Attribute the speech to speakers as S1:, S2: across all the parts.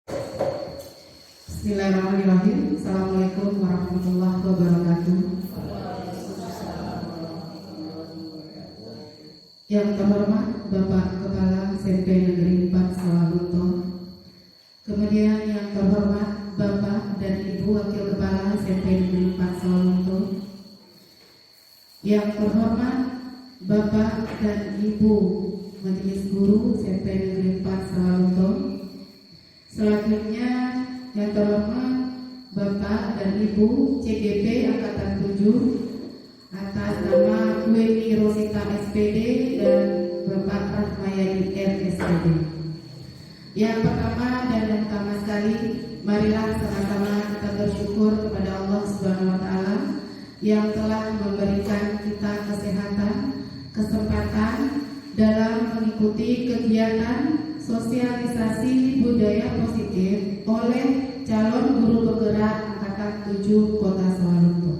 S1: Bismillahirrahmanirrahim. Assalamualaikum warahmatullahi wabarakatuh. Yang terhormat Bapak Kepala SMP Negeri 4 Sawalunto, kemudian yang terhormat Bapak dan Ibu Wakil Kepala SMP Negeri 4 Sawalunto, yang terhormat Bapak dan Ibu Majelis Guru SMP Negeri 4 Sawalunto, selanjutnya yang terhormat Bapak dan Ibu CGP Angkatan 7 atas nama Weni Rosita SPD dan Bapak Rahmayadi R SPD. Yang pertama dan yang utama sekali, marilah sama-sama kita bersyukur kepada Allah Subhanahu wa taala yang telah memberikan kita kesehatan, kesempatan dalam mengikuti kegiatan sosialisasi budaya positif oleh calon guru penggerak Angkatan 7 Kota Sawalunto.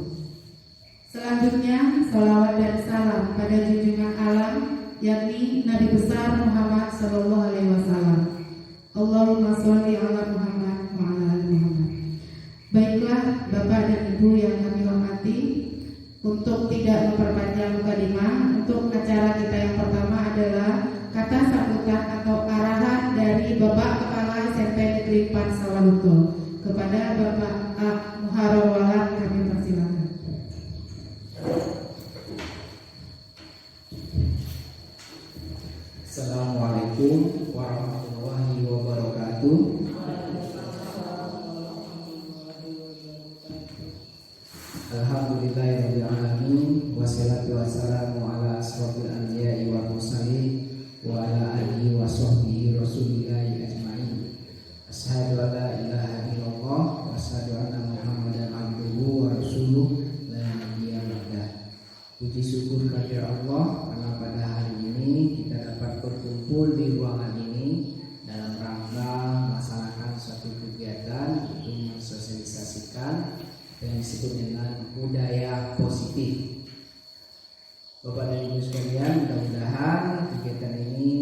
S1: Selanjutnya, salawat dan salam pada junjungan alam, yakni Nabi besar Muhammad Sallallahu Alaihi Wasallam. Allahumma sholli ala Muhammad wa ala ali Muhammad. Baiklah, Bapak dan Ibu yang kami hormati, untuk tidak memperpanjang mukadimah, untuk acara kita yang pertama adalah kata sambutan atau arahan dari Bapak Kepala SMP Negeri 4 Sawalunto. Kepada Bapak Muharram Walad kami persilakan.
S2: Assalamualaikum warahmatullahi wabarakatuh. Alhamdulillahirabbil alamin, wassalatu wassalamu ala asrofil anbiya'i wal mursalin wa ala alihi wa sahbihi rasulillahi ajma'in. Asyhadu an la ilaha illallah wa asyhadu anna Muhammadan abduhu wa rasuluh la nabiyya ba'dah. Puji syukur kepada Allah karena pada hari ini kita dapat berkumpul di ruangan ini dalam rangka melaksanakan suatu kegiatan untuk mensosialisasikan yang disebut dengan budaya positif. Bapak dan Ibu sekalian, mudah-mudahan kegiatan ini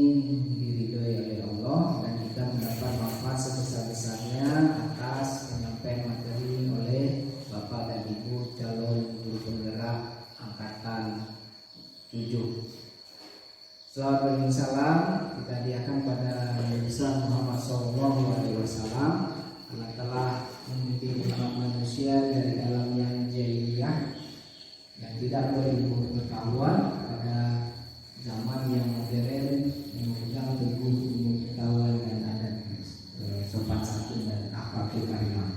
S2: diridhoi oleh Allah dan kita mendapat manfaat sebesar-besarnya atas penyampaian materi oleh Bapak dan Ibu calon guru penggerak Angkatan 7. Salawat dan salam kita hadiahkan pada Nabi besar Muhammad SAW karena telah memimpin umat manusia dari alam yang jahiliyah yang tidak berilmu pengetahuan pada zaman yang modern yang memegang teguh ilmu pengetahuan dan adat sopan santun dan akhlakul karimah.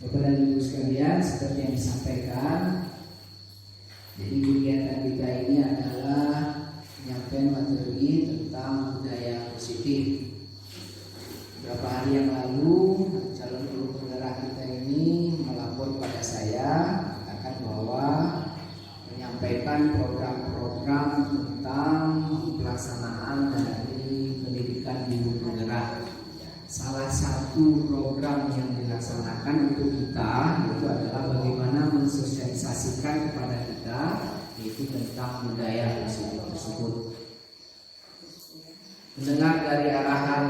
S2: Bapak dan Ibu sekalian, seperti yang disampaikan, jadi kegiatan kita ini adalah menyampaikan materi tentang budaya positif. Beberapa hari yang lalu calon guru penggerak kita ini melapor pada saya mengatakan bahwa menyampaikan program-program tentang pelaksanaan dari pendidikan guru penggerak. Salah satu program yang dilaksanakan untuk kita itu adalah bagaimana mensosialisasikan kepada kita yaitu tentang budaya positif tersebut. Mendengar dari arahan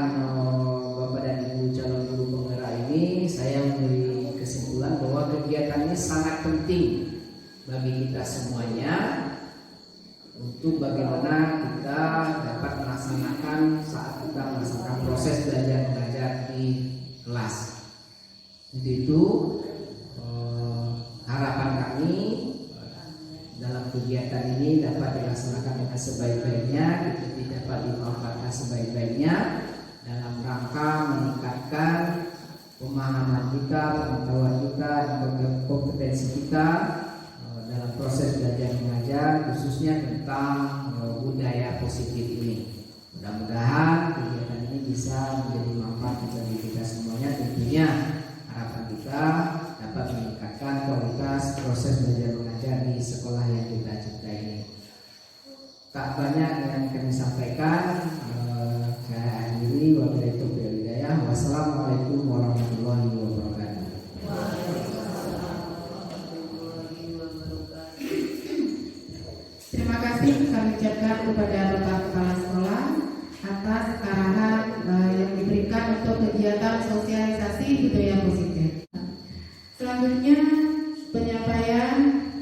S2: Bapak dan Ibu calon guru penggerak ini, saya memberi kesimpulan bahwa kegiatan ini sangat penting bagi kita semuanya untuk bagaimana kita dapat melaksanakan saat kita melaksanakan proses belajar mengajar di kelas. Untuk itu harapan kami dalam kegiatan ini dapat dilaksanakan dengan sebaik-baiknya, kita dapat dimanfaatkan sebaik-baiknya dalam rangka meningkatkan pemahaman kita, pengetahuan kita, dan kompetensi kita dalam proses belajar mengajar, khususnya tentang budaya positif ini. Mudah-mudahan kegiatan ini bisa menjadi manfaat bagi kita semuanya. Tentunya harapan kita dapat meningkatkan kualitas proses belajar mengajar di sekolah yang kita cintai ini. Tak banyak yang kami sampaikan, saya akhiri. Wabillahi taufiq wal hidayah. Wassalamualaikum warahmatullahi wabarakatuh.
S1: Terima kasih kami ucapkan kepada Bapak Kepala Sekolah atas arahan yang diberikan untuk kegiatan tentang sosialisasi budaya positif. Selanjutnya penyampaian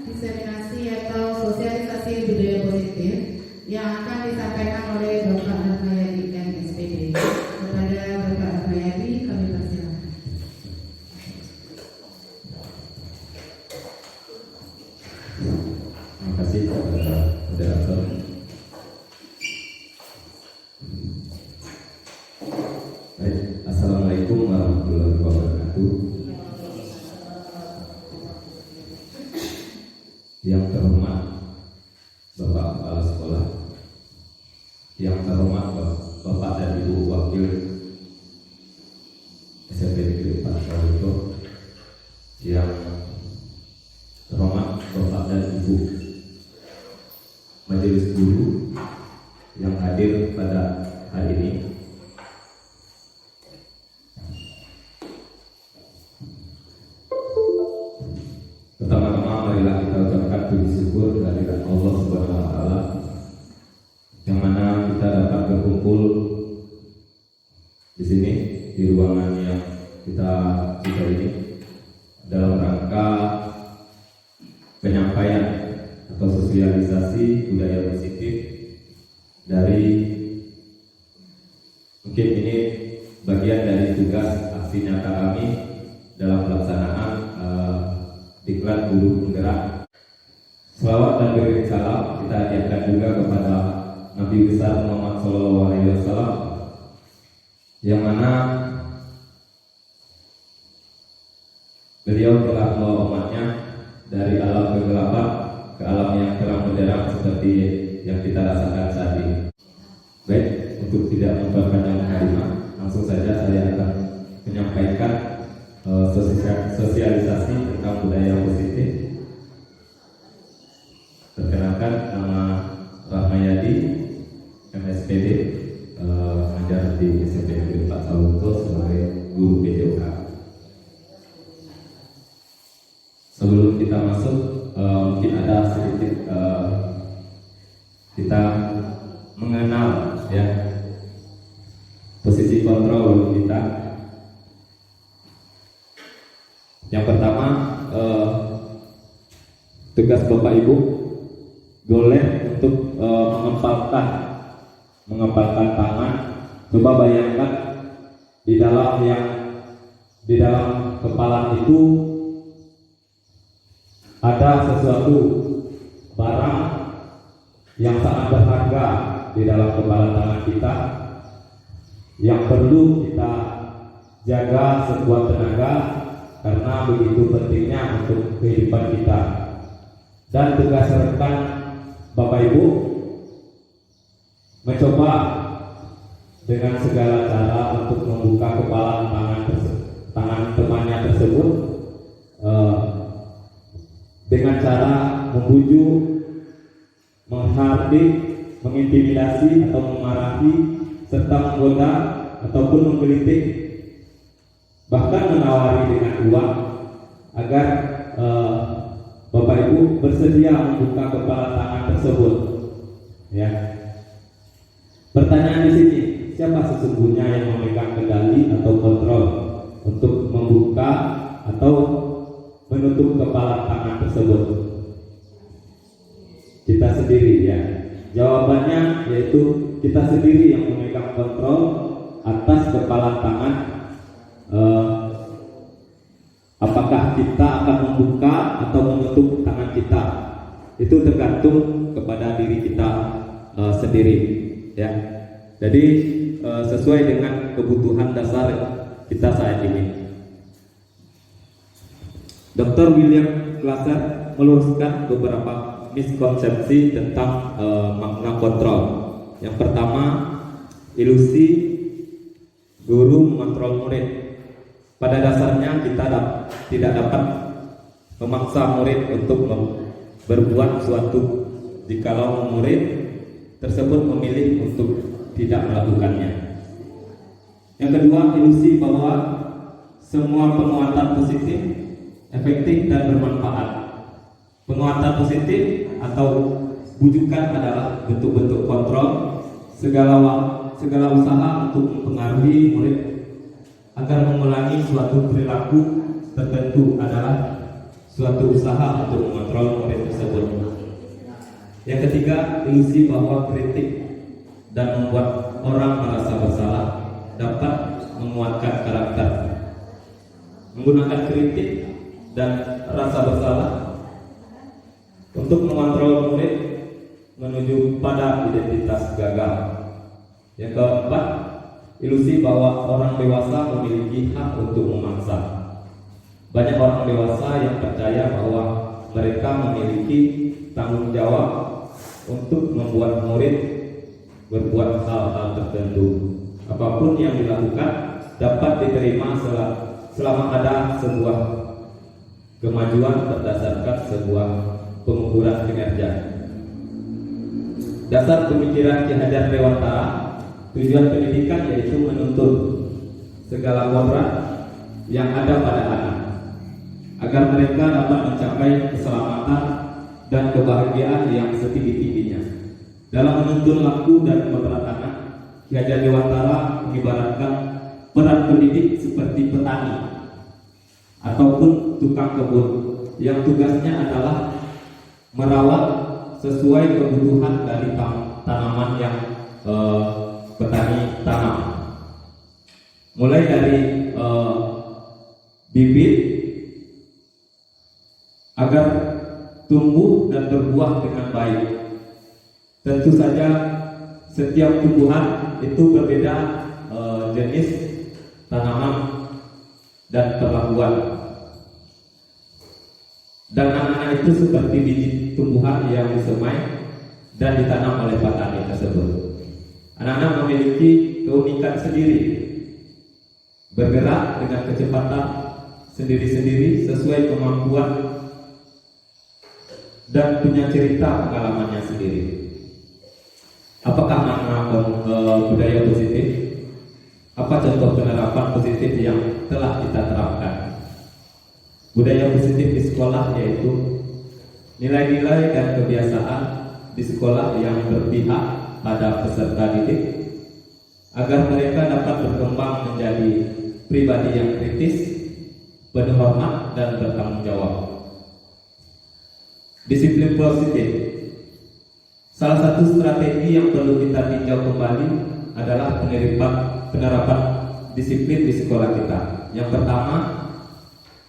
S1: diseminasi atau sosialisasi budaya positif yang akan disampaikan oleh Bapak Rahmayadi MSPD. Kepada Bapak Rahmayadi kami persilakan.
S3: Terima kasih kepada moderator. Baik, Assalamualaikum warahmatullahi wabarakatuh. Yang terhormat Bapak Kepala Sekolah, yang terhormat Bapak dan Ibu Wakil SMP Negeri 4 Sawalunto, yang terhormat Bapak dan Ibu Majelis Guru yang hadir pada hari ini. Pertama-tama marilah kita ucapkan puji syukur kehadirat Allah Subhanahu wa taala yang mana kita dapat berkumpul di sini di ruangan yang kita ini dalam rangka penyampaian atau sosialisasi budaya positif dari, mungkin ini bagian dari tugas aksi nyata kami dalam pelaksanaan Diklat Guru Penggerak. Selawat dan beriring salam kita hadiahkan juga kepada Nabi besar Muhammad SAW, yang mana beliau telah membawa umatnya dari alam kegelapan ke alam yang terang benderang seperti yang kita rasakan saat ini. Baik, untuk tidak memperpanjang kalimat, langsung saja saya akan menyampaikan sosialisasi tentang budaya positif. Perkenalkan, nama Rahmayadi MSPD, mengajar di SMP Negeri 4 Sawalunto sebagai guru PJOK. Sebelum kita masuk, mungkin ada sedikit kita mengenal ya posisi kontrol kita. Yang pertama, tugas Bapak Ibu boleh untuk mengepalkan tangan. Coba bayangkan di dalam kepala itu ada sesuatu barang yang sangat berharga di dalam kepala tangan kita, yang perlu kita jaga sekuat tenaga karena begitu pentingnya untuk kehidupan kita. Dan tugas rekan Bapak Ibu mencoba dengan segala cara untuk membuka kepala tangan temannya tersebut dengan cara membujuk, menghardik, mengintimidasi atau memarahi, serta menggoda ataupun menggelitik, bahkan menawari dengan uang agar Bapak Ibu bersedia membuka kepala tangan tersebut. Ya. Pertanyaan di sini, siapa sesungguhnya yang memegang kendali atau kontrol untuk membuka atau menutup kepala tangan tersebut? Kita sendiri ya. Jawabannya yaitu kita sendiri yang memegang kontrol atas kepala tangan. Apakah kita akan membuka atau menutup tangan kita, itu tergantung kepada diri kita sendiri ya. Jadi sesuai dengan kebutuhan dasar kita saat ini. Dr. William Glasser meluruskan beberapa miskonsepsi tentang makna kontrol. Yang pertama, ilusi guru mengontrol murid. Pada dasarnya kita tidak dapat memaksa murid untuk berbuat sesuatu jikalau murid tersebut memilih untuk tidak melakukannya. Yang kedua, ilusi bahwa semua penguatan positif efektif dan bermanfaat. Penguatan positif atau bujukan adalah bentuk-bentuk kontrol segala usaha untuk mempengaruhi murid agar mengulangi suatu perilaku tertentu adalah suatu usaha untuk mengontrol murid tersebut. Yang ketiga, ilusi bahwa kritik dan membuat orang merasa bersalah dapat menguatkan karakter. Menggunakan kritik dan rasa bersalah untuk mengontrol murid menuju pada identitas gagal. Yang keempat, ilusi bahwa orang dewasa memiliki hak untuk memaksa. Banyak orang dewasa yang percaya bahwa mereka memiliki tanggung jawab untuk membuat murid berbuat hal-hal tertentu. Apapun yang dilakukan dapat diterima selama ada sebuah kemajuan berdasarkan sebuah pengukuran kinerja. Dasar pemikiran Ki Hajar Dewantara, tujuan pendidikan yaitu menuntut segala kodrat yang ada pada anak agar mereka dapat mencapai keselamatan dan kebahagiaan yang setinggi-tingginya. Dalam menuntun laku dan kodrat anak, Ki Hajar Dewantara mengibaratkan peran pendidik seperti petani ataupun tukang kebun yang tugasnya adalah merawat sesuai kebutuhan dari tanaman yang petani tanam, mulai dari bibit agar tumbuh dan berbuah dengan baik. Tentu saja setiap tumbuhan itu berbeda jenis tanaman dan perlakuan, dan anak-anak itu seperti biji tumbuhan yang disemai dan ditanam oleh petani tersebut. Anak-anak memiliki keunikan sendiri, bergerak dengan kecepatan sendiri-sendiri sesuai kemampuan dan punya cerita pengalamannya sendiri. Apakah makna budaya positif? Apa contoh penerapan positif yang telah kita terapkan? Budaya positif di sekolah yaitu nilai-nilai dan kebiasaan di sekolah yang berpihak pada peserta didik agar mereka dapat berkembang menjadi pribadi yang kritis, penuh hormat dan bertanggung jawab. Disiplin positif. Salah satu strategi yang perlu kita tinjau kembali adalah penerapan disiplin di sekolah kita. Yang pertama,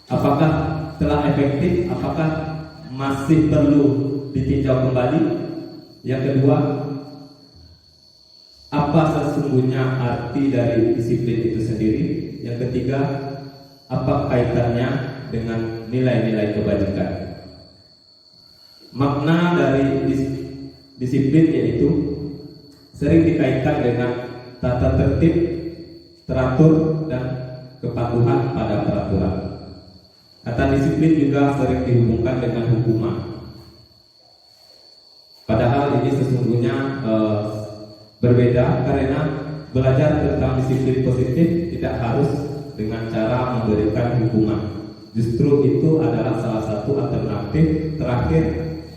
S3: apakah telah efektif? Apakah masih perlu ditinjau kembali? Yang kedua, apa sesungguhnya arti dari disiplin itu sendiri? Yang ketiga, apa kaitannya dengan nilai-nilai kebajikan? Makna dari disiplin yaitu sering dikaitkan dengan tata tertib, teratur, dan kepatuhan pada peraturan. Kata disiplin juga sering dihubungkan dengan hukuman. Padahal ini sesungguhnya berbeda, karena belajar tentang disiplin positif tidak harus dengan cara memberikan hukuman. Justru itu adalah salah satu alternatif terakhir,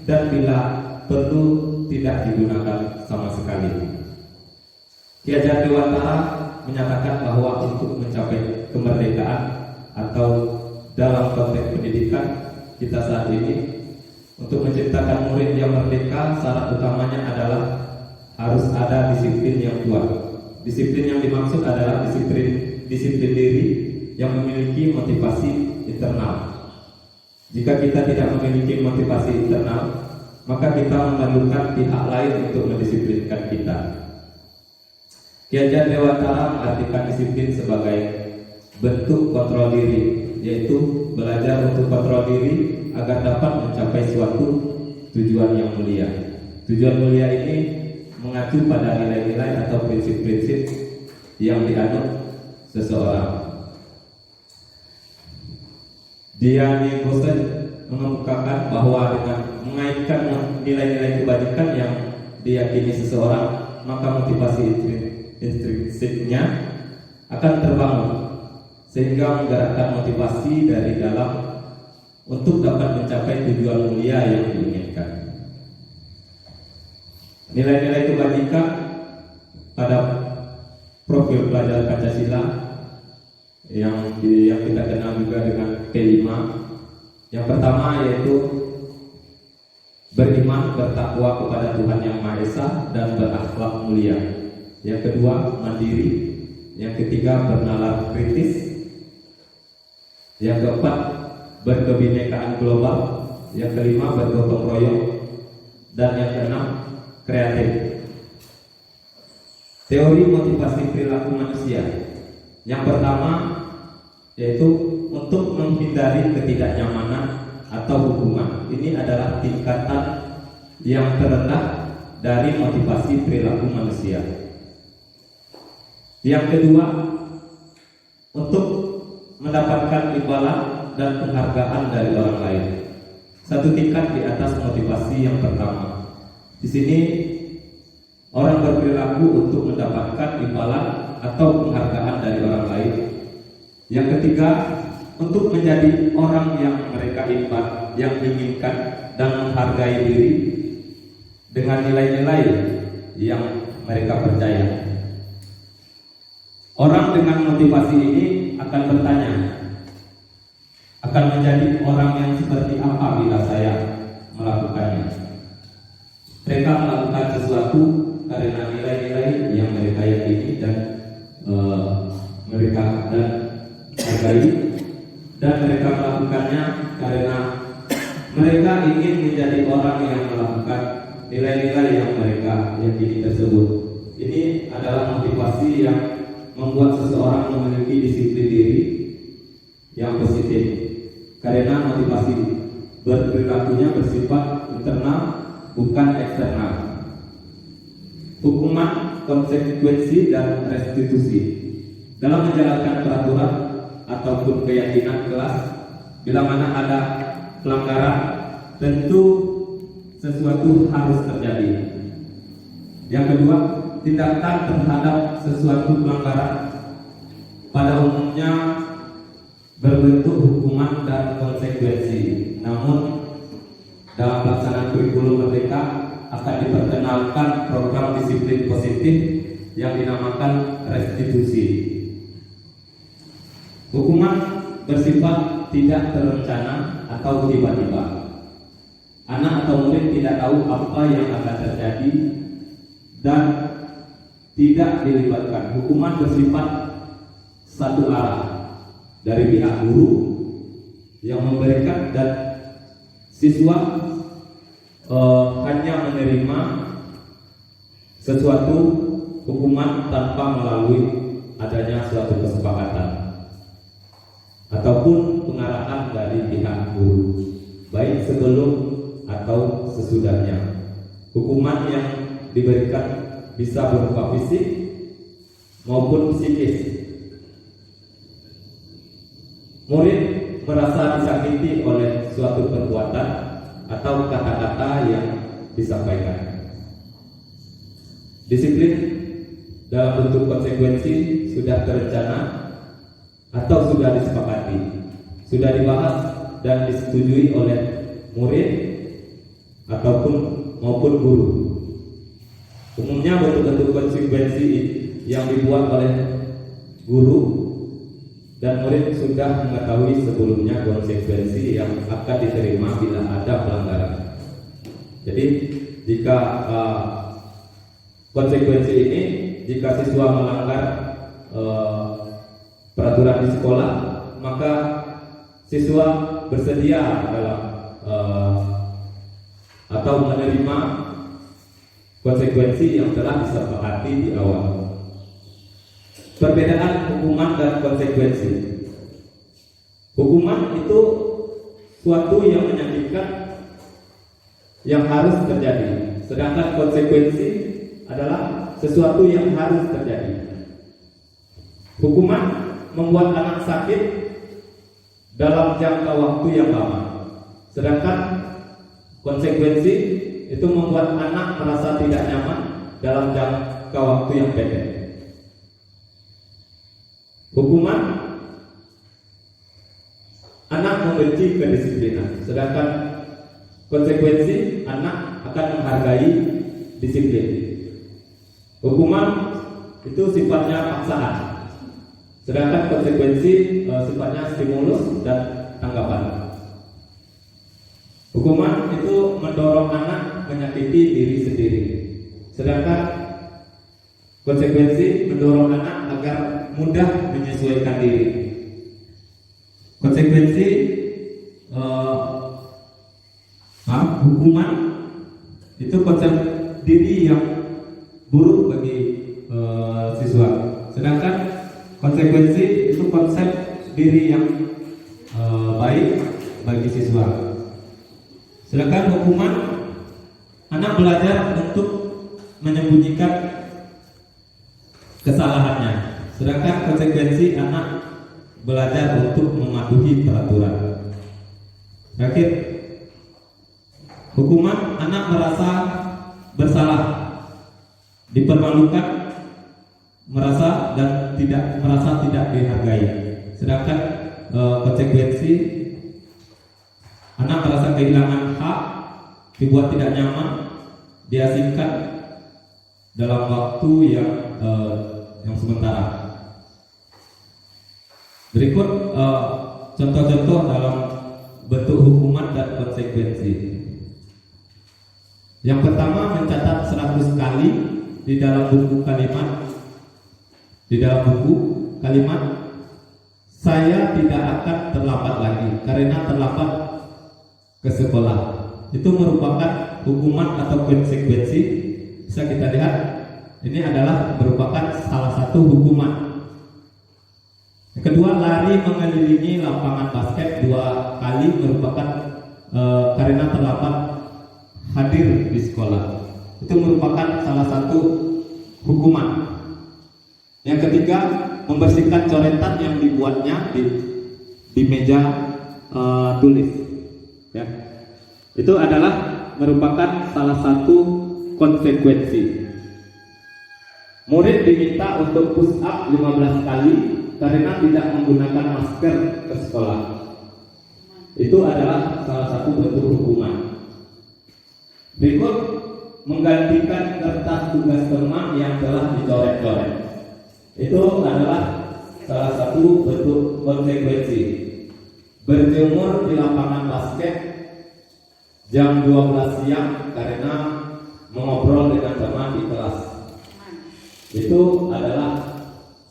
S3: dan bila perlu tidak digunakan sama sekali. Ki Hajar Dewantara menyatakan bahwa untuk mencapai kemerdekaan atau dalam konteks pendidikan kita saat ini, untuk menciptakan murid yang merdeka, syarat utamanya adalah harus ada disiplin yang kuat. Disiplin yang dimaksud adalah disiplin diri yang memiliki motivasi internal. Jika kita tidak memiliki motivasi internal, maka kita memerlukan pihak lain untuk mendisiplinkan kita. Ki Hajar Dewantara mengartikan disiplin sebagai bentuk kontrol diri, yaitu belajar untuk kontrol diri agar dapat mencapai suatu tujuan yang mulia. Tujuan mulia ini mengacu pada nilai-nilai atau prinsip-prinsip yang dianut seseorang. Diane Gosen mengemukakan bahwa dengan mengaitkan nilai-nilai kebajikan yang diyakini seseorang, maka motivasi intrinsiknya akan terbangun, sehingga menggerakkan motivasi dari dalam untuk dapat mencapai tujuan mulia yang diinginkan. Nilai-nilai kebajikan pada profil pelajar Pancasila yang kita kenal juga dengan kelima. Yang pertama yaitu beriman, bertakwa kepada Tuhan Yang Maha Esa dan berakhlak mulia. Yang kedua, mandiri. Yang ketiga, bernalar kritis. Yang keempat, berkebinekaan global. Yang kelima, bergotong royong. Dan yang keenam, kreatif. Teori motivasi perilaku manusia. Yang pertama yaitu untuk menghindari ketidaknyamanan atau hukuman. Ini adalah tingkatan yang terendah dari motivasi perilaku manusia. Yang kedua, untuk mendapatkan imbalan dan penghargaan dari orang lain. Satu tingkat di atas motivasi yang pertama. Di sini orang berperilaku untuk mendapatkan imbalan atau penghargaan dari orang lain. Yang ketiga, untuk menjadi orang yang mereka yang inginkan dan menghargai diri dengan nilai-nilai yang mereka percaya. Orang dengan motivasi ini akan bertanya, akan menjadi orang yang seperti apa bila saya melakukannya. Mereka melakukan sesuatu karena nilai-nilai yang mereka yakini dan mereka hargai, dan mereka melakukannya karena mereka ingin menjadi orang yang melakukan nilai-nilai yang mereka yakini tersebut. Ini adalah motivasi yang membuat seseorang memiliki disiplin diri yang positif, karena motivasi berperilakunya bersifat internal bukan eksternal. Hukuman, konsekuensi, dan restitusi dalam menjalankan peraturan ataupun keyakinan kelas, bila mana ada pelanggaran, tentu sesuatu harus terjadi. Yang kedua, tindakan terhadap sesuatu pelanggaran pada umumnya berbentuk hukuman dan konsekuensi. Namun dalam pelaksanaan kurikulum Merdeka akan diperkenalkan program disiplin positif yang dinamakan restitusi. Hukuman bersifat tidak terencana atau tiba-tiba. Anak atau murid tidak tahu apa yang akan terjadi dan tidak dilibatkan. Hukuman bersifat satu arah dari pihak guru yang memberikan, dan siswa hanya menerima sesuatu hukuman tanpa melalui adanya suatu kesepakatan ataupun pengarahan dari pihak guru, baik sebelum atau sesudahnya. Hukuman yang diberikan bisa berupa fisik maupun psikis. Murid merasa disakiti oleh suatu perbuatan atau kata-kata yang disampaikan. Disiplin dalam bentuk konsekuensi sudah terencana atau sudah disepakati, sudah dibahas dan disetujui oleh murid maupun guru. Umumnya bentuk-bentuk konsekuensi yang dibuat oleh guru dan murid sudah mengetahui sebelumnya konsekuensi yang akan diterima bila ada pelanggaran. Jadi jika konsekuensi ini, jika siswa melanggar peraturan di sekolah, maka siswa bersedia dalam atau menerima konsekuensi yang telah disepakati di awal. Perbedaan hukuman dan konsekuensi. Hukuman itu suatu yang menyakitkan yang harus terjadi, sedangkan konsekuensi adalah sesuatu yang harus terjadi. Hukuman membuat anak sakit dalam jangka waktu yang lama, sedangkan konsekuensi itu membuat anak merasa tidak nyaman dalam jangka waktu yang pendek. Hukuman, anak membenci kedisiplinan, sedangkan konsekuensi, anak akan menghargai disiplin. Hukuman itu sifatnya paksaan, Sedangkan konsekuensi sifatnya stimulus dan tanggapan. Hukuman itu mendorong anak menyakiti diri sendiri. Sedangkan konsekuensi mendorong anak agar mudah menyesuaikan diri. Konsekuensi hukuman itu konsep diri yang buruk bagi siswa. Sedangkan konsekuensi itu konsep diri yang baik bagi siswa. Sedangkan hukuman, anak belajar untuk menyembunyikan kesalahannya. Sedangkan konsekuensi, anak belajar untuk mematuhi peraturan. Terakhir, hukuman, anak merasa bersalah, dipermalukan, merasa tidak dihargai. Sedangkan konsekuensi, anak merasa kehilangan hak, dibuat tidak nyaman, diasingkan dalam waktu yang sementara. Berikut contoh-contoh dalam bentuk hukuman dan konsekuensi. Yang pertama, mencatat 100 kali di dalam buku kalimat, saya tidak akan terlambat lagi karena terlambat ke sekolah. Itu merupakan hukuman atau konsekuensi. Bisa kita lihat, ini adalah merupakan salah satu hukuman. Yang kedua, lari mengelilingi lapangan basket 2 kali merupakan karena terlambat hadir di sekolah. Itu merupakan salah satu hukuman. Yang ketiga, membersihkan coretan yang dibuatnya di meja tulis. Ya. Itu adalah merupakan salah satu konsekuensi. Murid diminta untuk push up 15 kali karena tidak menggunakan masker ke sekolah. Itu adalah salah satu bentuk hukuman. Berikut, menggantikan kertas tugas teman yang telah dicoret-coret. Itu adalah salah satu bentuk konsekuensi. Berjemur di lapangan basket jam 12 siang karena mengobrol dengan teman di kelas. Itu adalah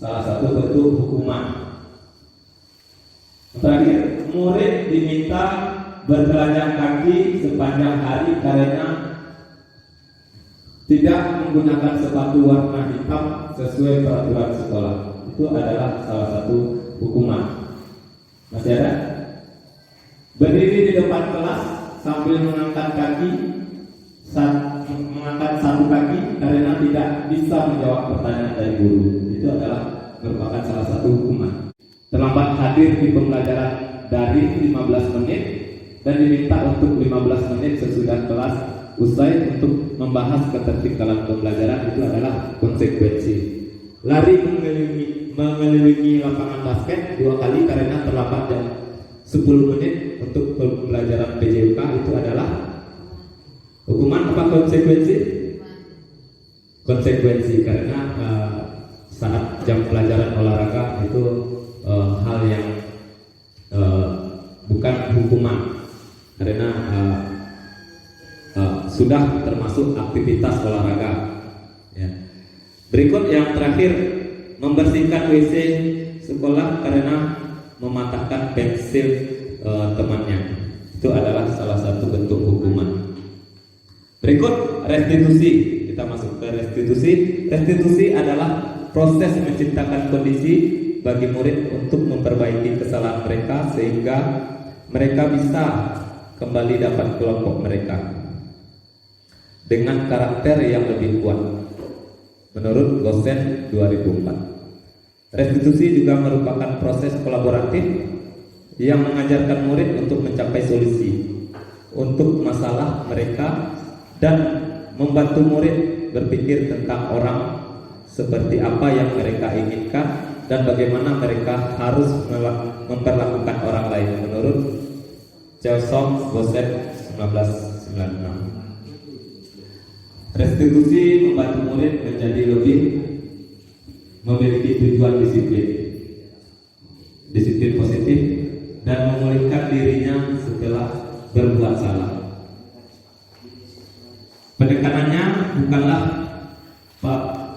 S3: salah satu bentuk hukuman. Terakhir, murid diminta bertelanjang kaki sepanjang hari karena tidak menggunakan sepatu warna hitam sesuai peraturan sekolah. Itu adalah salah satu hukuman. Masih ada? Berdiri di depan kelas sambil mengangkat satu kaki karena tidak bisa menjawab pertanyaan dari guru. Itu adalah merupakan salah satu hukuman. Terlambat hadir di pembelajaran daring 15 menit dan diminta untuk 15 menit sesudah kelas usai untuk membahas ketertinggalan pembelajaran. Itu adalah konsekuensi. Lari mengelilingi lapangan basket 2 kali karena terlambat jam 10 menit untuk pembelajaran PJUK. Itu adalah hukuman apa konsekuensi? Konsekuensi karena saat jam pelajaran olahraga itu hal yang bukan hukuman karena sudah termasuk aktivitas olahraga. Ya. Berikut yang terakhir, membersihkan WC sekolah karena mematahkan pensil temannya. Itu adalah salah satu bentuk hukuman. Berikut restitusi. Kita masuk ke restitusi. Restitusi adalah proses menciptakan kondisi bagi murid untuk memperbaiki kesalahan mereka sehingga mereka bisa kembali dapat kelompok mereka dengan karakter yang lebih kuat menurut Gosen 2004. Restitusi juga merupakan proses kolaboratif yang mengajarkan murid untuk mencapai solusi untuk masalah mereka dan membantu murid berpikir tentang orang seperti apa yang mereka inginkan dan bagaimana mereka harus memperlakukan orang lain menurut Chelsong Gosen 1996. Restitusi membantu murid menjadi lebih memiliki tujuan disiplin. disiplin positif, dan memulihkan dirinya setelah berbuat salah. Pendekanannya bukanlah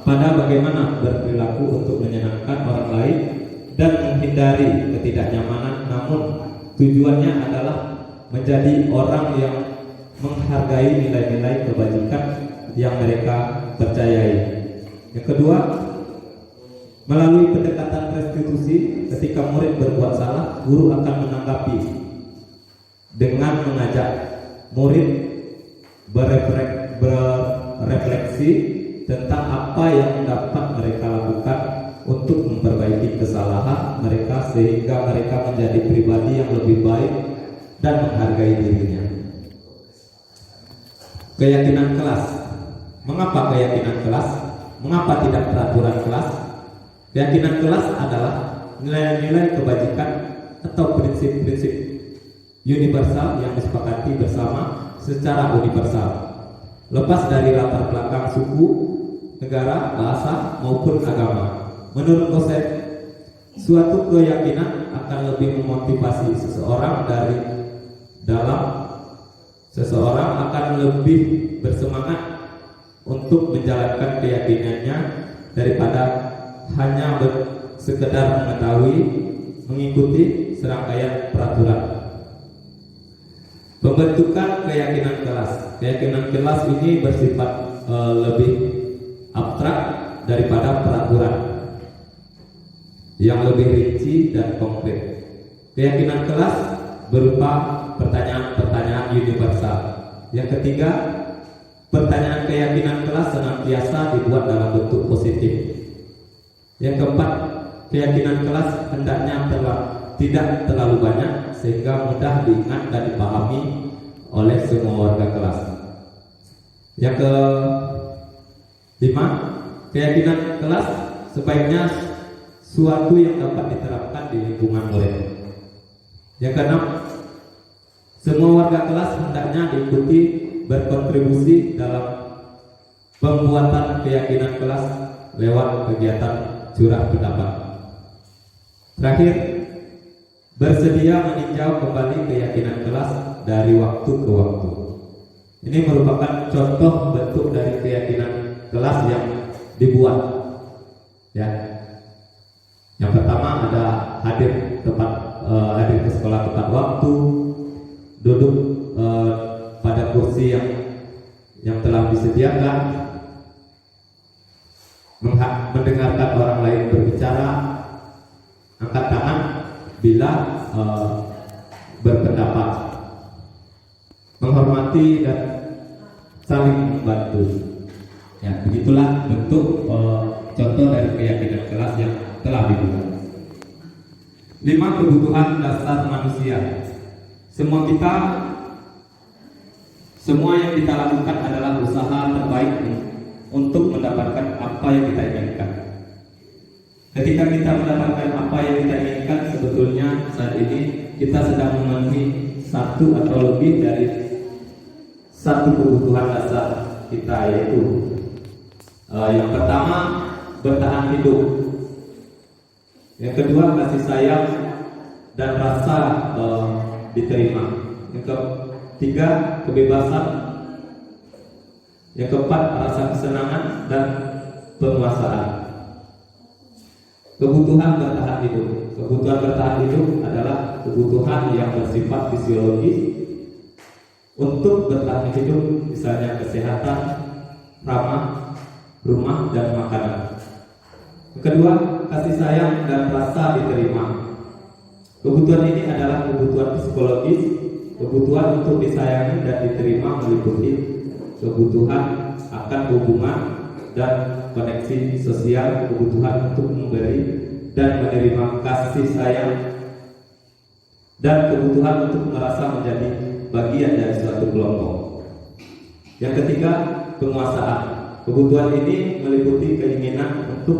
S3: pada bagaimana berperilaku untuk menyenangkan orang lain dan menghindari ketidaknyamanan, namun tujuannya adalah menjadi orang yang menghargai nilai-nilai kebajikan yang mereka percayai. Yang kedua, melalui pendekatan restitusi, ketika murid berbuat salah, guru akan menanggapi dengan mengajak murid berefleksi tentang apa yang dapat mereka lakukan untuk memperbaiki kesalahan mereka sehingga mereka menjadi pribadi yang lebih baik dan menghargai dirinya. Keyakinan kelas. Mengapa keyakinan kelas? Mengapa tidak peraturan kelas? Keyakinan kelas adalah nilai-nilai kebajikan atau prinsip-prinsip universal yang disepakati bersama secara universal, lepas dari latar belakang suku, negara, bahasa maupun agama. Menurut Gosek, suatu keyakinan akan lebih memotivasi seseorang seseorang akan lebih bersemangat untuk menjalankan keyakinannya daripada hanya sekedar mengetahui, mengikuti serangkaian peraturan. Pembentukan keyakinan kelas. Keyakinan kelas ini bersifat lebih abstrak daripada peraturan yang lebih rinci dan konkret. Keyakinan kelas berupa pertanyaan-pertanyaan universal. Yang ketiga, pertanyaan keyakinan kelas senantiasa dibuat dalam bentuk positif. Yang keempat, keyakinan kelas hendaknya tidak terlalu banyak sehingga mudah diingat dan dipahami oleh semua warga kelas. Yang kelima, keyakinan kelas sebaiknya suatu yang dapat diterapkan di lingkungan murid. Yang keenam, semua warga kelas hendaknya diikuti berkontribusi dalam pembuatan keyakinan kelas lewat kegiatan curah pendapat. Terakhir, bersedia meninjau kembali keyakinan kelas dari waktu ke waktu. Ini merupakan contoh bentuk dari keyakinan kelas yang dibuat. Ya. Yang pertama ada hadir ke sekolah tepat waktu, duduk pada kursi yang telah disediakan, mendengarkan orang lain berbicara, angkat tangan bila berpendapat, menghormati dan saling membantu. Ya, begitulah bentuk contoh dari keyakinan kelas yang telah dibuat. 5 kebutuhan dasar manusia. Semua yang kita lakukan adalah usaha terbaik untuk mendapatkan apa yang kita inginkan. Ketika kita mendapatkan apa yang kita inginkan, sebetulnya saat ini kita sedang memenuhi satu atau lebih dari satu kebutuhan dasar kita, yaitu yang pertama, bertahan hidup. Yang kedua, kasih sayang dan rasa diterima. Yang ketiga, kebebasan. Yang keempat, rasa kesenangan dan penguasaan. Kebutuhan bertahan hidup. Kebutuhan bertahan hidup adalah kebutuhan yang bersifat fisiologis. Untuk bertahan hidup, misalnya kesehatan, rumah dan makanan. Yang kedua, kasih sayang dan rasa diterima. Kebutuhan ini adalah kebutuhan psikologis. Kebutuhan untuk disayangi dan diterima meliputi kebutuhan akan hubungan dan koneksi sosial, kebutuhan untuk memberi dan menerima kasih sayang, dan kebutuhan untuk merasa menjadi bagian dari suatu kelompok. Yang ketiga, penguasaan. Kebutuhan ini meliputi keinginan untuk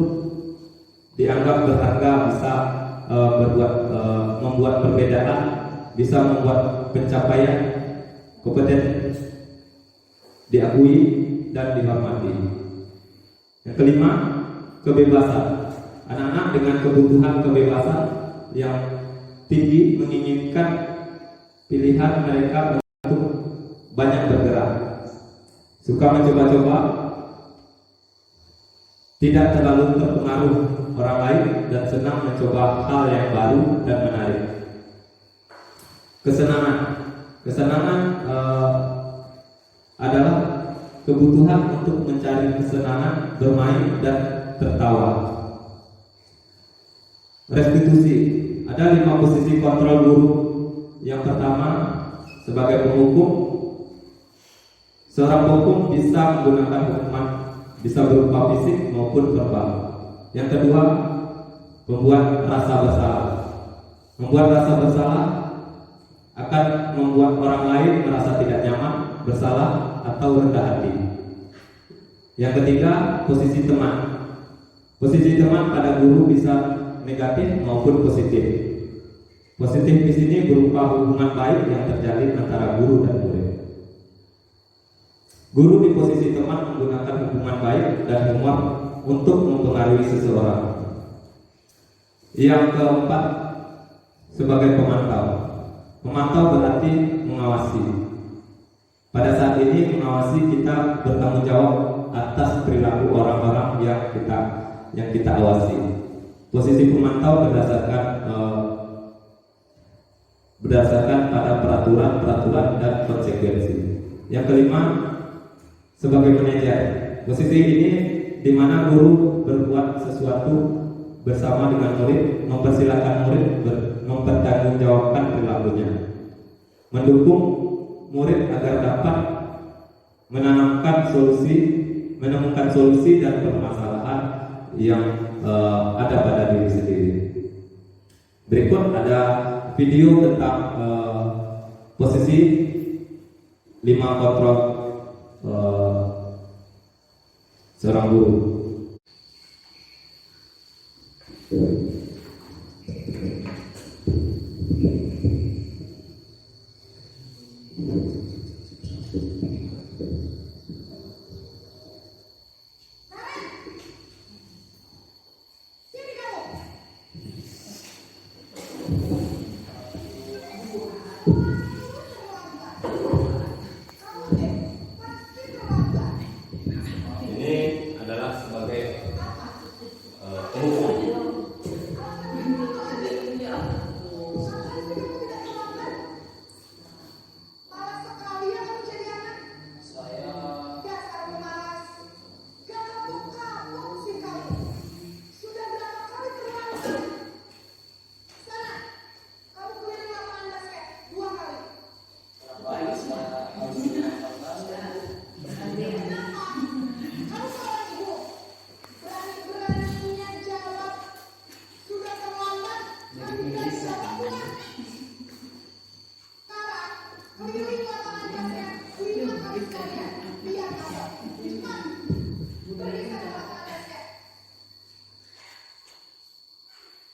S3: dianggap berharga, bisa membuat perbedaan, bisa membuat pencapaian, kompeten, diakui dan dihormati. Yang kelima, kebebasan. Anak-anak dengan kebutuhan kebebasan yang tinggi menginginkan pilihan mereka untuk banyak bergerak, suka mencoba-coba, tidak terlalu terpengaruh orang lain, dan senang mencoba hal yang baru dan menarik. Kesenangan adalah kebutuhan untuk mencari kesenangan, bermain dan tertawa. Restitusi. Ada 5 posisi kontrol guru. Yang pertama, sebagai penghukum. Seorang penghukum bisa menggunakan hukuman, bisa berupa fisik maupun verbal. Yang kedua, membuat rasa bersalah. Membuat rasa bersalah akan membuat orang lain merasa tidak nyaman, bersalah, atau rendah hati. Yang ketiga, posisi teman. Posisi teman pada guru bisa negatif maupun positif. Positif di sini berupa hubungan baik yang terjalin antara guru dan murid. Guru di posisi teman menggunakan hubungan baik dan humor untuk mempengaruhi seseorang. Yang keempat, sebagai pemantau. Memantau berarti mengawasi. Pada saat ini mengawasi kita bertanggung jawab atas perilaku orang-orang yang kita awasi. Posisi pemantau berdasarkan pada peraturan dan konsekuensi. Yang kelima, sebagai manajer. Posisi ini di mana guru berbuat sesuatu bersama dengan murid, mempersilahkan murid mempertanggungjawabkan perilakunya, mendukung murid agar dapat menemukan solusi dan permasalahan yang ada pada diri sendiri. Berikut ada video tentang posisi 5 kontrol seorang guru. Ini adalah sebagai penghukum.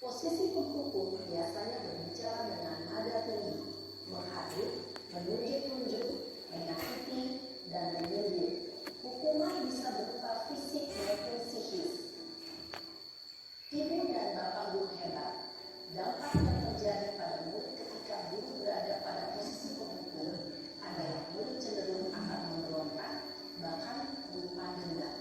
S4: Posisi penghukum biasanya berbicara dengan nada tinggi, menghadap, menunjuk-nunjuk, menyakiti, dan menyindir. Hukuman bisa berupa fisik maupun psikis. Ibu dan bapak guru hebat. Dampak yang terjadi pada murid ketika guru berada pada posisi penghukum adalah murid cenderung akan memberontak, bahkan berupa dendam.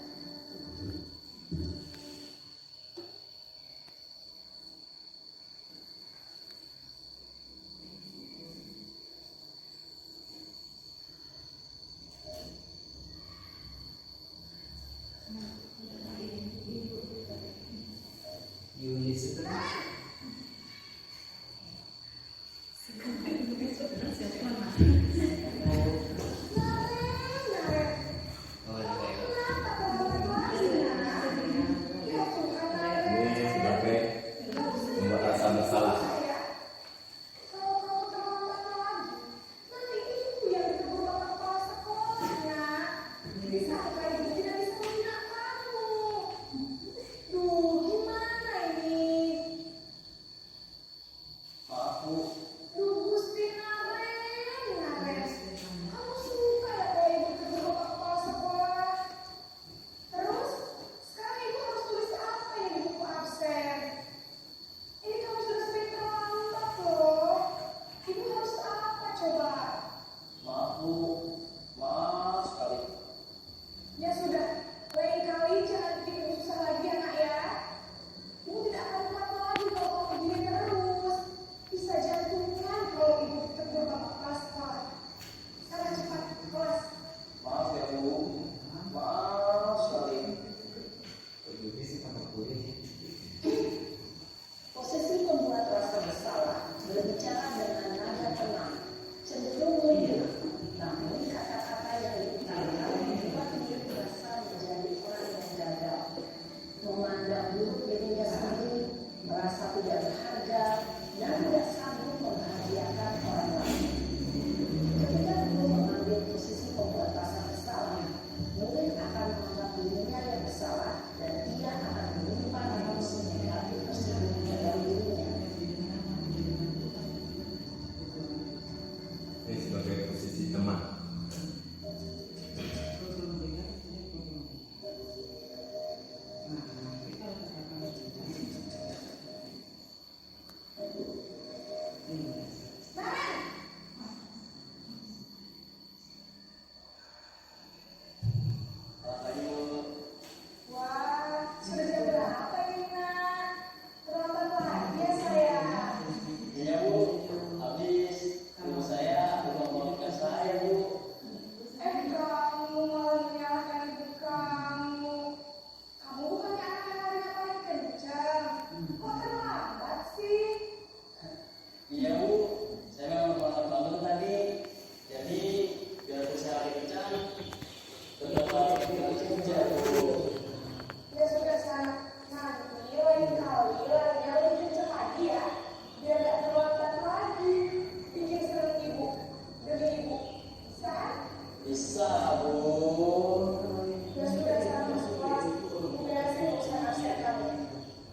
S4: Ya sudah salah masuk kelas. Kemudian saya usah nasihat kamu.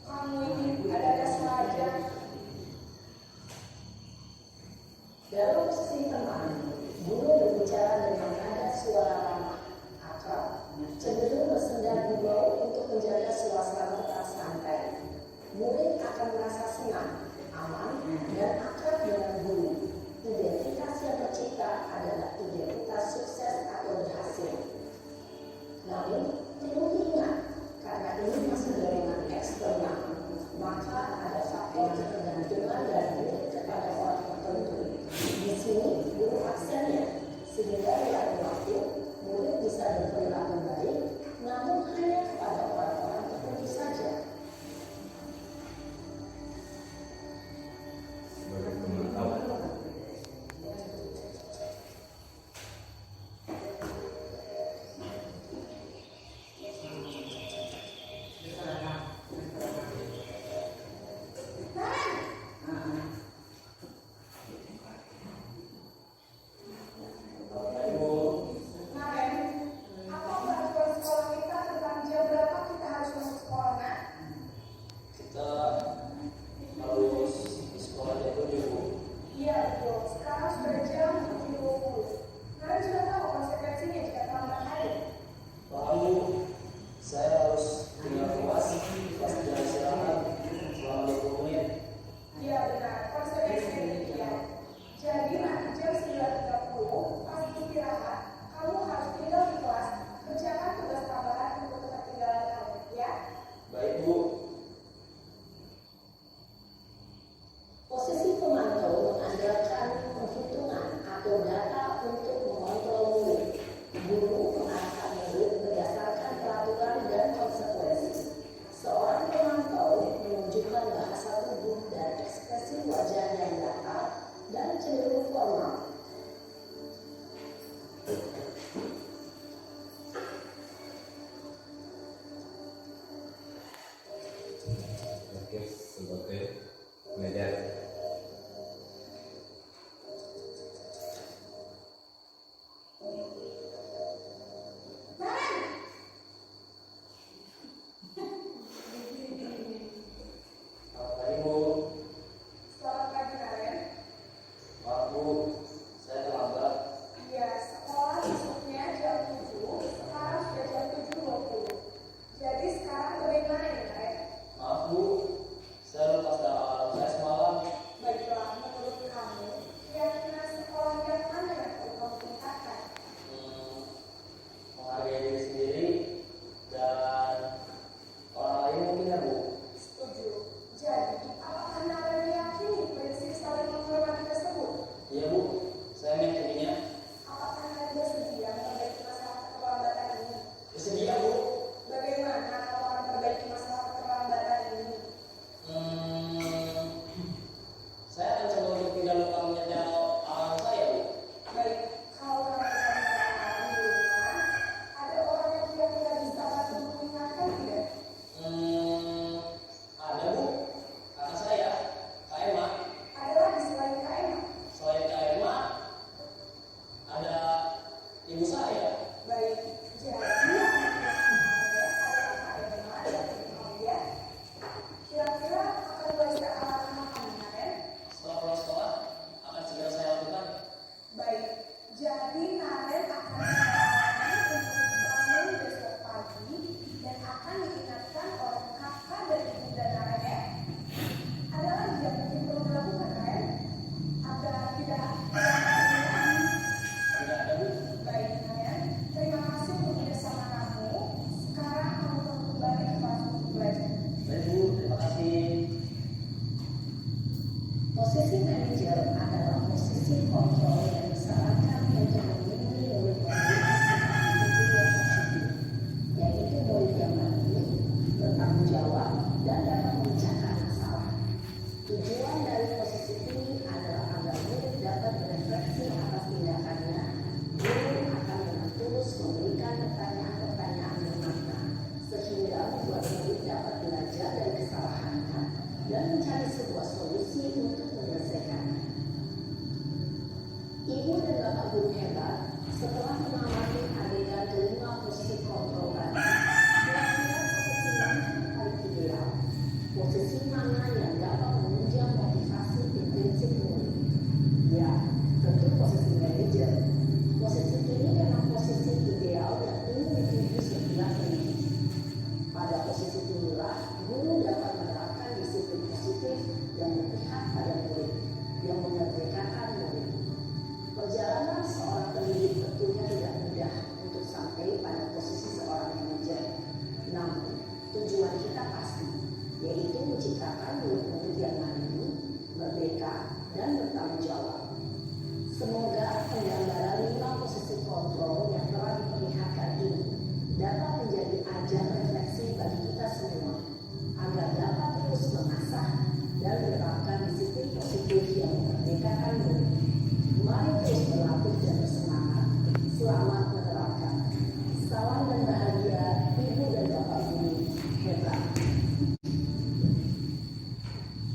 S4: Kamu ini ada sengaja. Dalam posisi tenang, guru berbicara dengan nada suara ramah, akrab, cenderung bersenda gurau untuk menjaga suasana tetap santai. Murid akan merasa senang, aman, dan akrab dengan guru. Identitas yang tercipta adalah identitas sukses atau berhasil. Namun, perlu diingat, karena ini masih dorongan eksternal, maka ada faktor ketergantungan dari murid kepada orang tertentu. Di sini, guru aksennya, sehingga dalam waktu, murid bisa berperilaku baik, namun hanya kepada orang-orang tertentu saja.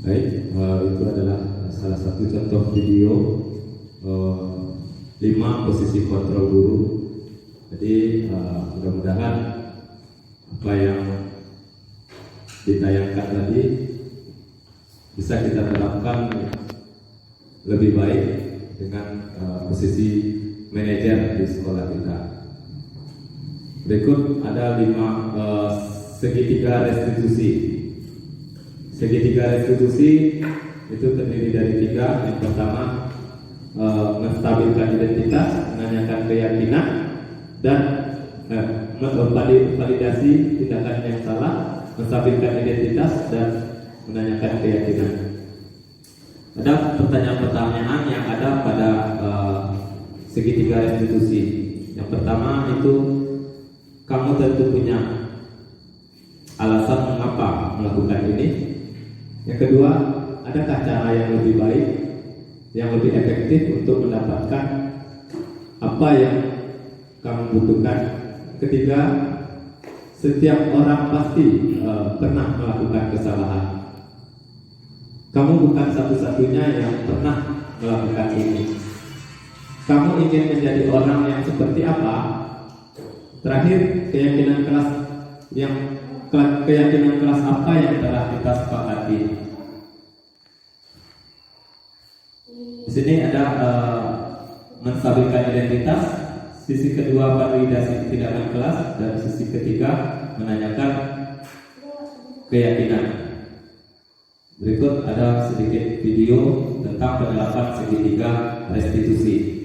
S3: Baik, itu adalah salah satu contoh video 5 posisi kontrol guru. Jadi mudah-mudahan apa yang ditayangkan tadi bisa kita terapkan lebih baik dengan posisi manajer di sekolah kita. Berikut ada 5 segitiga restitusi. Segitiga restitusi itu terdiri dari 3. Yang pertama, menstabilkan identitas, menanyakan keyakinan, dan validasi tindakan yang salah, menstabilkan identitas, dan menanyakan keyakinan. Ada pertanyaan-pertanyaan yang ada pada segitiga restitusi. Yang pertama itu, kamu tentu punya alasan mengapa melakukan ini. Yang kedua, adakah cara yang lebih baik, yang lebih efektif untuk mendapatkan apa yang kamu butuhkan? Ketiga, setiap orang pasti pernah melakukan kesalahan. Kamu bukan satu-satunya yang pernah melakukan ini. Kamu ingin menjadi orang yang seperti apa? Terakhir, keyakinan kelas apa yang telah kita sepakati? Di sini ada menstabilkan identitas, sisi kedua validasi tindakan kelas, dan sisi ketiga menanyakan keyakinan. Berikut ada sedikit video tentang penerapan segitiga restitusi.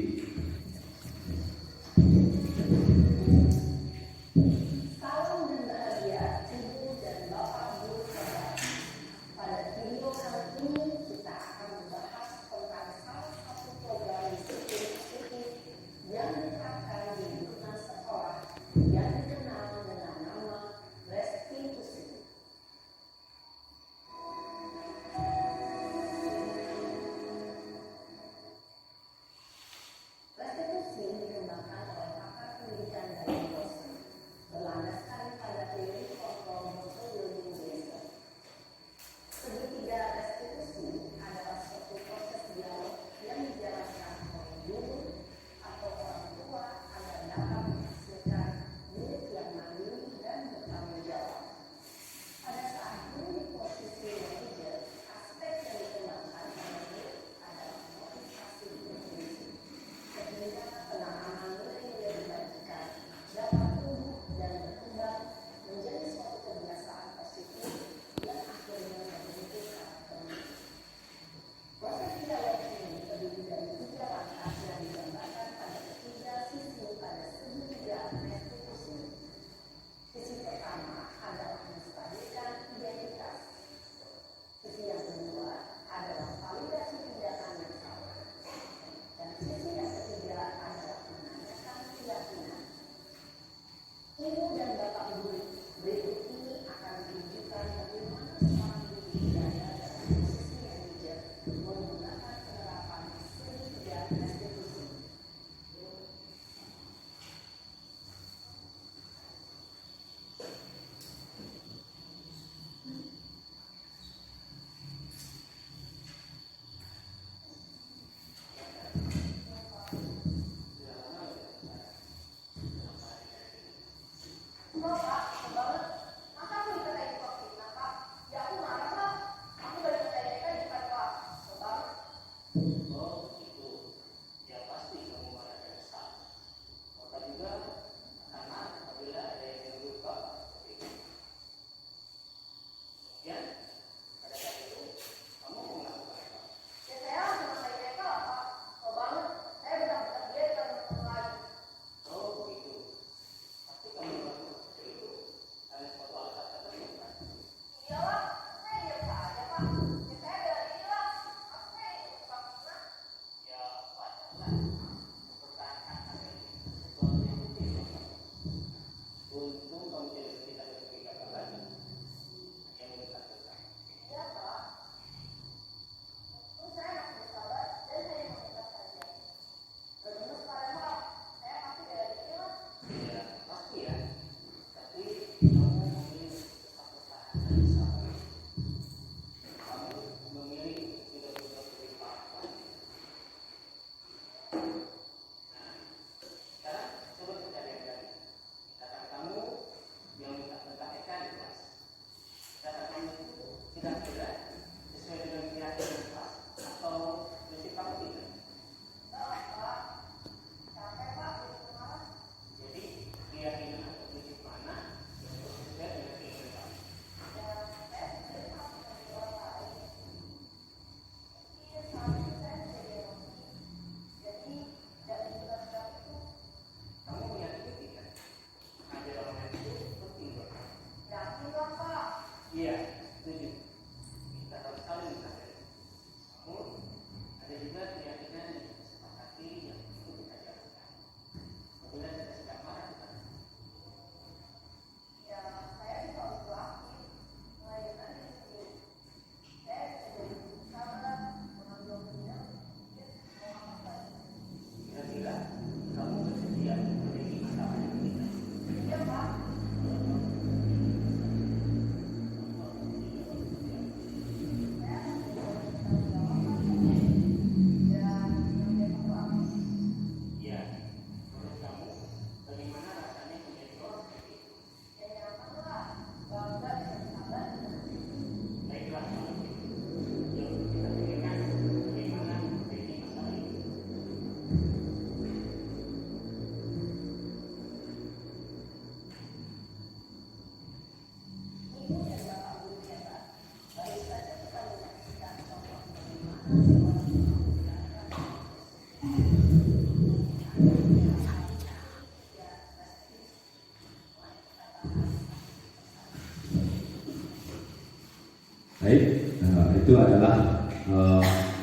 S3: Baik, itu adalah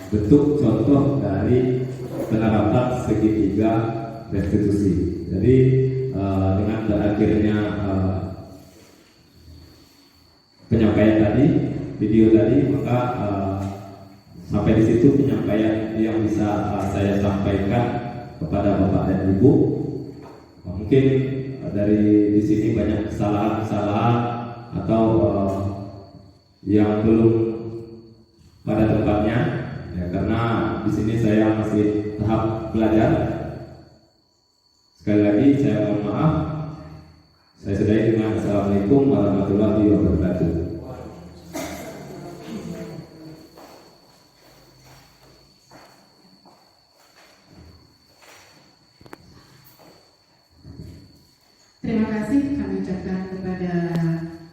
S3: bentuk contoh dari penerapan segitiga restitusi. Jadi dengan berakhirnya penyampaian tadi, video tadi, maka sampai di situ penyampaian yang bisa saya sampaikan kepada Bapak dan Ibu. Mungkin dari di sini banyak kesalahan-kesalahan atau yang belum pada tempatnya, ya, karena di sini saya masih tahap belajar. Sekali lagi saya mohon maaf. Saya sudahi dengan Assalamualaikum warahmatullahi wabarakatuh.
S1: Terima kasih kami ucapkan kepada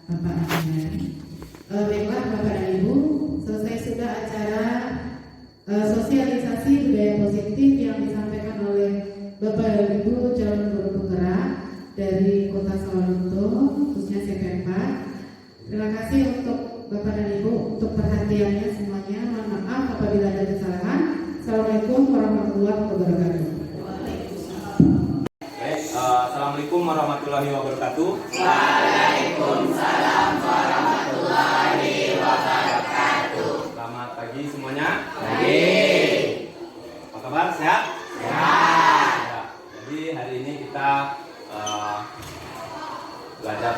S1: Bapak Ahmad. Baiklah Bapak dan Ibu, selesai sudah acara sosialisasi budaya positif yang disampaikan oleh Bapak dan Ibu calon guru penggerak dari Kota Sawalunto, khususnya CP4. Terima kasih untuk Bapak dan Ibu untuk perhatiannya semuanya. Mohon maaf apabila ada kesalahan. Assalamualaikum warahmatullahi wabarakatuh.
S3: Assalamualaikum warahmatullahi wabarakatuh.
S5: Waalaikumsalam warahmatullahi wabarakatuh.
S3: Selamat pagi semuanya.
S5: Pagi.
S3: Apa kabar? Sehat?
S5: Sehat.
S3: Ya. Jadi hari ini kita belajar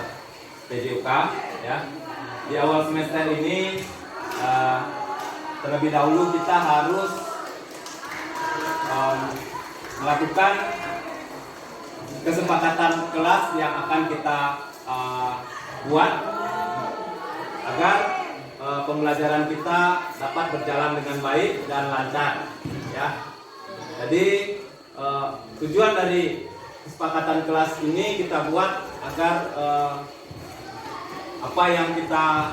S3: PJUK, ya. Di awal semester ini terlebih dahulu kita harus melakukan kesepakatan kelas yang akan kita buat agar pembelajaran kita dapat berjalan dengan baik dan lancar, ya. Jadi tujuan dari kesepakatan kelas ini kita buat agar apa yang kita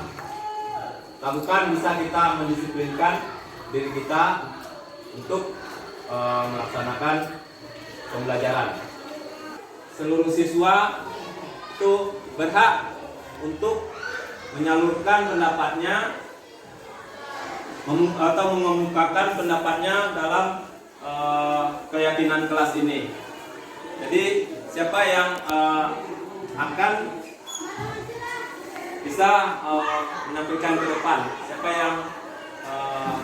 S3: lakukan bisa kita mendisiplinkan diri kita untuk melaksanakan pembelajaran. Seluruh siswa itu berhak untuk menyalurkan pendapatnya atau mengemukakan pendapatnya dalam keyakinan kelas ini. Jadi siapa yang akan bisa menampilkan ke depan? Siapa yang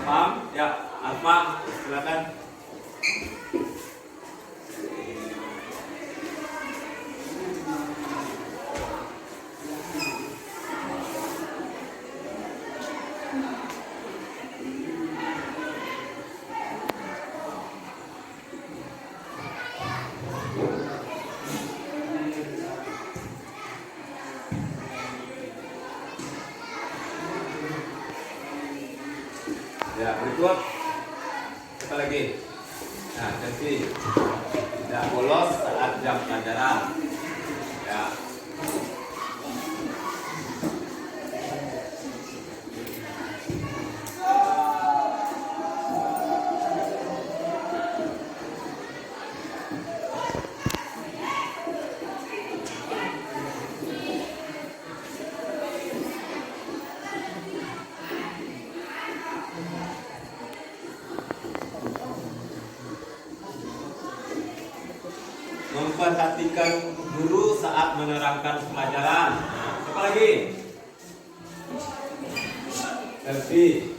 S3: paham? Ya, Alfa, silakan. Ya, berikut kita lagi. Nah, jadi tidak bolos saat jam pelajaran. Ya. Memperhatikan guru saat menerangkan pelajaran. Nah, apa lagi? Selfie.